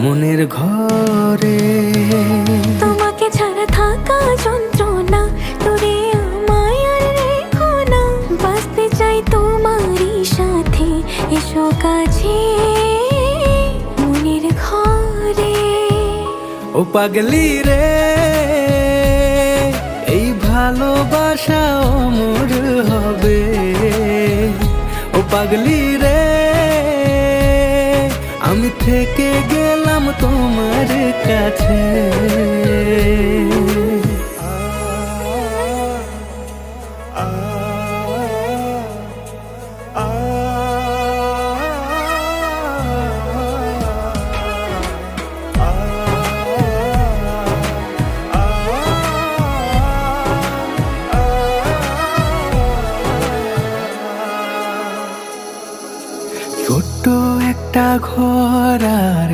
মনের ঘরে। তোমাকে ছাড়া থাকা যন্ত্রণা, তোরে আমায় আর রেখো না। বাঁচতে চাই তোমারই সাথে, এসো কাছে মনের ঘরে। ও পাগলি রে, এই ভালোবাসা অমর হবে। ও পাগলি রে, আমি থেকে গেলাম তোমার কাছে। ছোট্ট একটা ঘর আর